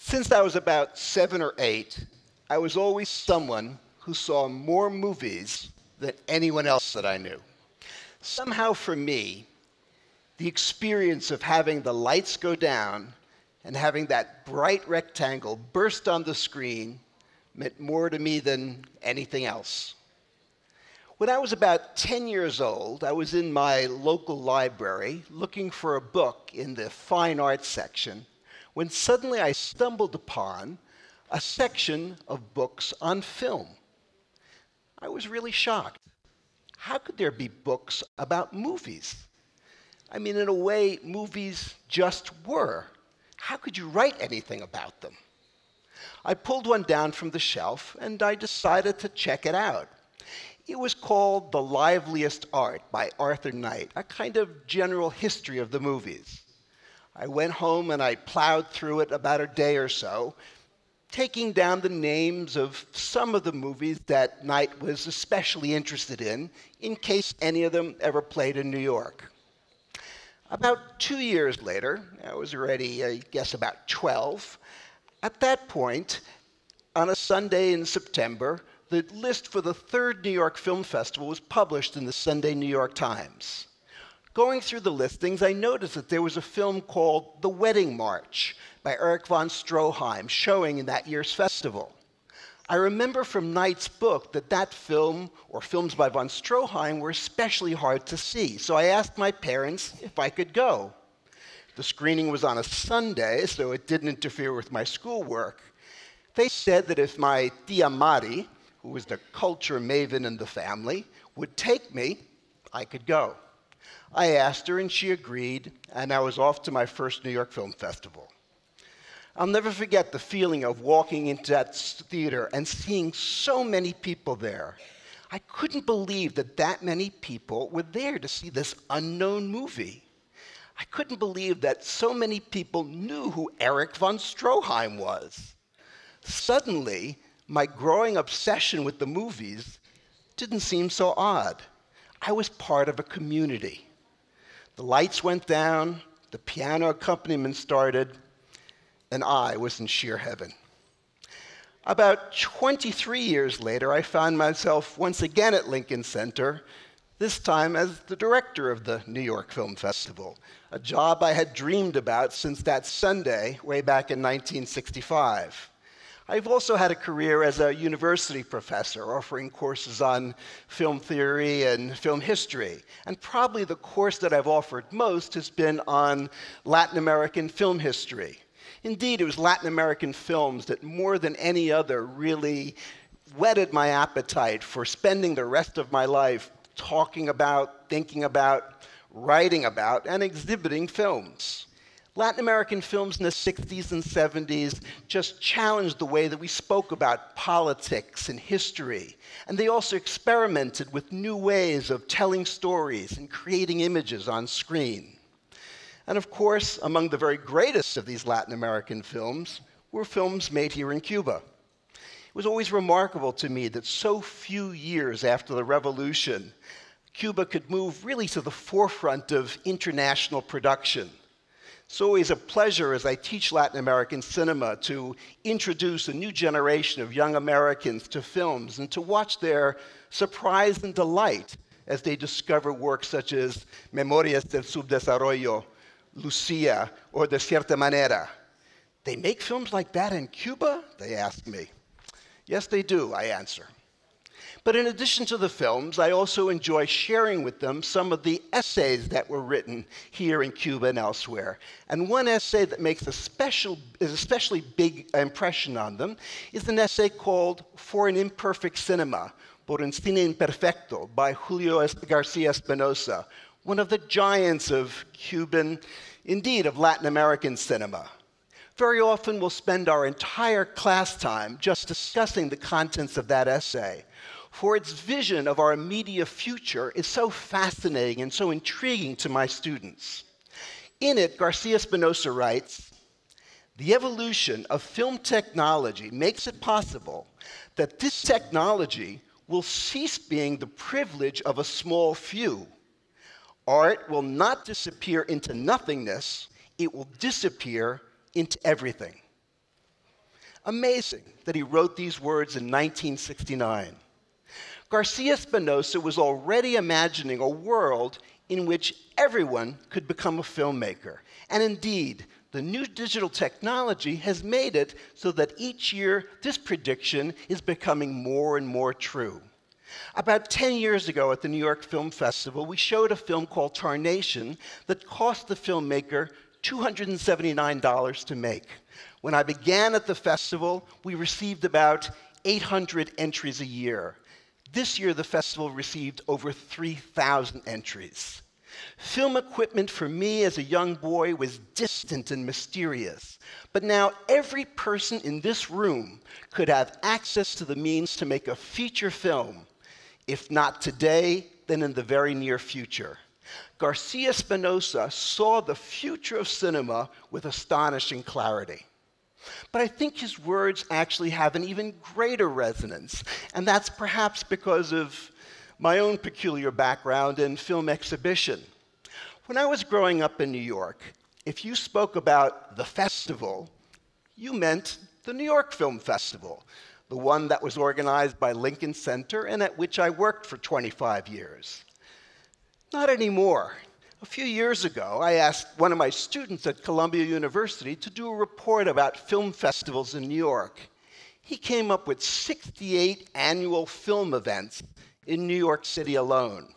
Since I was about 7 or 8, I was always someone who saw more movies than anyone else that I knew. Somehow for me, the experience of having the lights go down and having that bright rectangle burst on the screen meant more to me than anything else. When I was about 10 years old, I was in my local library looking for a book in the fine arts section when suddenly I stumbled upon a section of books on film. I was really shocked. How could there be books about movies? I mean, in a way, movies just were. How could you write anything about them? I pulled one down from the shelf and I decided to check it out. It was called The Liveliest Art by Arthur Knight, a kind of general history of the movies. I went home and I plowed through it about a day or so, taking down the names of some of the movies that Knight was especially interested in case any of them ever played in New York. About 2 years later, I was already, I guess, about 12. At that point, on a Sunday in September, the list for the 3rd New York Film Festival was published in the Sunday New York Times. Going through the listings, I noticed that there was a film called The Wedding March by Erich von Stroheim showing in that year's festival. I remember from Knight's book that that film, or films by von Stroheim, were especially hard to see, so I asked my parents if I could go. The screening was on a Sunday, so it didn't interfere with my schoolwork. They said that if my tia Mari, who was the culture maven in the family, would take me, I could go. I asked her and she agreed, and I was off to my first New York Film Festival. I'll never forget the feeling of walking into that theater and seeing so many people there. I couldn't believe that that many people were there to see this unknown movie. I couldn't believe that so many people knew who Erich von Stroheim was. Suddenly, my growing obsession with the movies didn't seem so odd. I was part of a community. The lights went down, the piano accompaniment started, and I was in sheer heaven. About 23 years later, I found myself once again at Lincoln Center, this time as the director of the New York Film Festival, a job I had dreamed about since that Sunday way back in 1965. I've also had a career as a university professor, offering courses on film theory and film history. And probably the course that I've offered most has been on Latin American film history. Indeed, it was Latin American films that more than any other really whetted my appetite for spending the rest of my life talking about, thinking about, writing about, and exhibiting films. Latin American films in the 60s and 70s just challenged the way that we spoke about politics and history. And they also experimented with new ways of telling stories and creating images on screen. And of course, among the very greatest of these Latin American films were films made here in Cuba. It was always remarkable to me that so few years after the revolution, Cuba could move really to the forefront of international production. It's always a pleasure as I teach Latin American cinema to introduce a new generation of young Americans to films and to watch their surprise and delight as they discover works such as Memorias del Subdesarrollo, Lucia, or De Cierta Manera. They make films like that in Cuba? They ask me. Yes, they do, I answer. But in addition to the films, I also enjoy sharing with them some of the essays that were written here in Cuba and elsewhere. And one essay that makes a especially big impression on them is an essay called For an Imperfect Cinema, Por un Cine Imperfecto, by Julio Garcia Espinosa, one of the giants of Cuban, indeed of Latin American cinema. Very often we'll spend our entire class time just discussing the contents of that essay, for its vision of our immediate future is so fascinating and so intriguing to my students. In it, Garcia Espinosa writes, "The evolution of film technology makes it possible that this technology will cease being the privilege of a small few. Art will not disappear into nothingness, it will disappear into everything." Amazing that he wrote these words in 1969. Garcia Espinosa was already imagining a world in which everyone could become a filmmaker. And indeed, the new digital technology has made it so that each year this prediction is becoming more and more true. About 10 years ago at the New York Film Festival, we showed a film called Tarnation that cost the filmmaker $279 to make. When I began at the festival, we received about 800 entries a year. This year, the festival received over 3,000 entries. Film equipment for me as a young boy was distant and mysterious. But now every person in this room could have access to the means to make a feature film. If not today, then in the very near future. Garcia Espinosa saw the future of cinema with astonishing clarity. But I think his words actually have an even greater resonance, and that's perhaps because of my own peculiar background in film exhibition. When I was growing up in New York, if you spoke about the festival, you meant the New York Film Festival, the one that was organized by Lincoln Center and at which I worked for 25 years. Not anymore. A few years ago, I asked one of my students at Columbia University to do a report about film festivals in New York. He came up with 68 annual film events in New York City alone.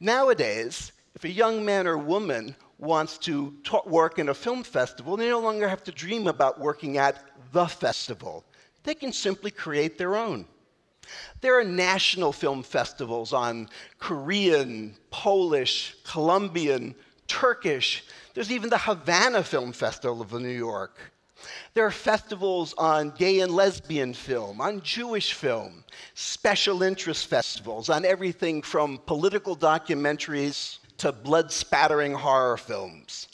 Nowadays, if a young man or woman wants to work in a film festival, they no longer have to dream about working at the festival. They can simply create their own. There are national film festivals on Korean, Polish, Colombian, Turkish. There's even the Havana Film Festival of New York. There are festivals on gay and lesbian film, on Jewish film, special interest festivals on everything from political documentaries to blood-spattering horror films.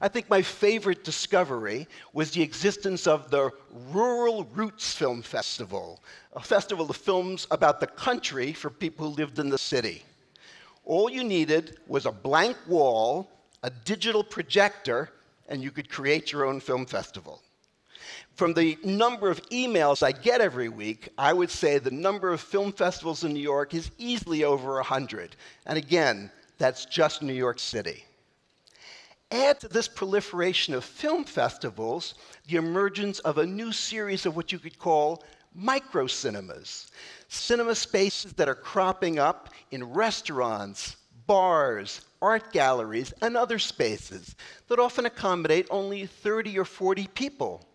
I think my favorite discovery was the existence of the Rural Roots Film Festival, a festival of films about the country for people who lived in the city. All you needed was a blank wall, a digital projector, and you could create your own film festival. From the number of emails I get every week, I would say the number of film festivals in New York is easily over 100. And again, that's just New York City. Add to this proliferation of film festivals the emergence of a new series of what you could call micro-cinemas, cinema spaces that are cropping up in restaurants, bars, art galleries, and other spaces that often accommodate only 30 or 40 people.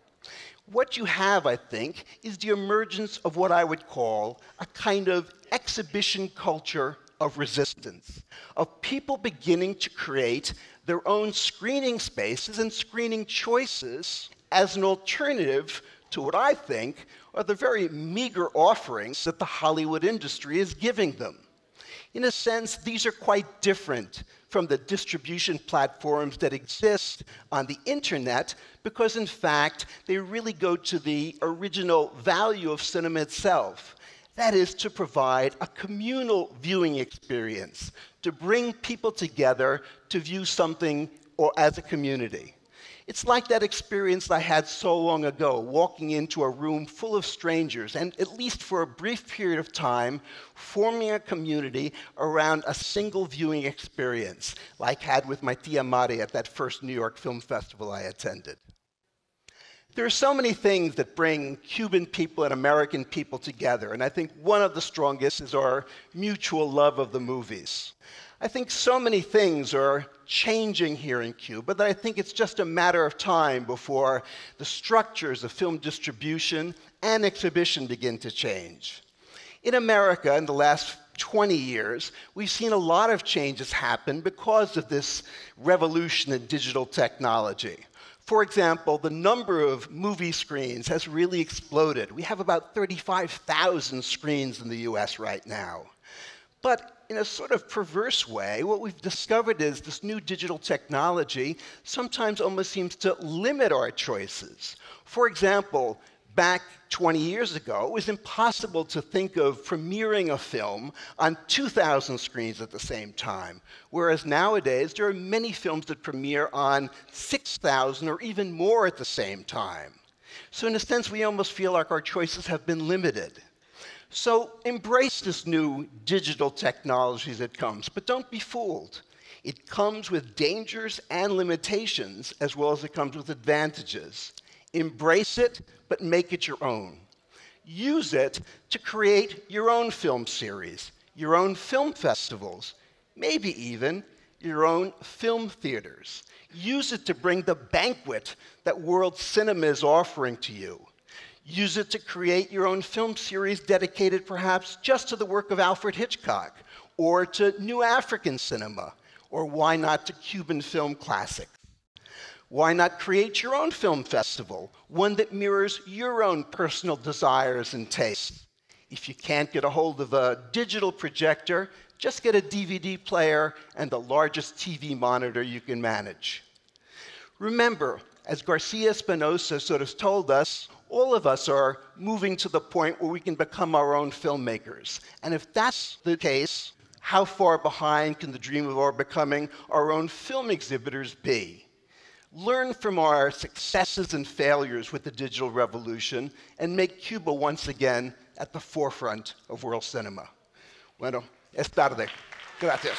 What you have, I think, is the emergence of what I would call a kind of exhibition culture of resistance, of people beginning to create their own screening spaces and screening choices as an alternative to what I think are the very meager offerings that the Hollywood industry is giving them. In a sense, these are quite different from the distribution platforms that exist on the internet because, in fact, they really go to the original value of cinema itself. That is, to provide a communal viewing experience, to bring people together to view something or as a community. It's like that experience I had so long ago, walking into a room full of strangers and, at least for a brief period of time, forming a community around a single viewing experience, like I had with my tia Mari at that first New York Film Festival I attended. There are so many things that bring Cuban people and American people together, and I think one of the strongest is our mutual love of the movies. I think so many things are changing here in Cuba that I think it's just a matter of time before the structures of film distribution and exhibition begin to change. In America, in the last 20 years, we've seen a lot of changes happen because of this revolution in digital technology. For example, the number of movie screens has really exploded. We have about 35,000 screens in the US right now. But in a sort of perverse way, what we've discovered is this new digital technology sometimes almost seems to limit our choices. For example, back 20 years ago, it was impossible to think of premiering a film on 2,000 screens at the same time, whereas nowadays there are many films that premiere on 6,000 or even more at the same time. So in a sense, we almost feel like our choices have been limited. So embrace this new digital technology that comes, but don't be fooled. It comes with dangers and limitations, as well as it comes with advantages. Embrace it, but make it your own. Use it to create your own film series, your own film festivals, maybe even your own film theaters. Use it to bring the banquet that world cinema is offering to you. Use it to create your own film series dedicated perhaps just to the work of Alfred Hitchcock, or to New African cinema, or why not to Cuban film classics. Why not create your own film festival, one that mirrors your own personal desires and tastes? If you can't get a hold of a digital projector, just get a DVD player and the largest TV monitor you can manage. Remember, as Garcia Espinosa sort of told us, all of us are moving to the point where we can become our own filmmakers. And if that's the case, how far behind can the dream of our becoming our own film exhibitors be? Learn from our successes and failures with the digital revolution and make Cuba once again at the forefront of world cinema. Bueno, es tarde. Gracias.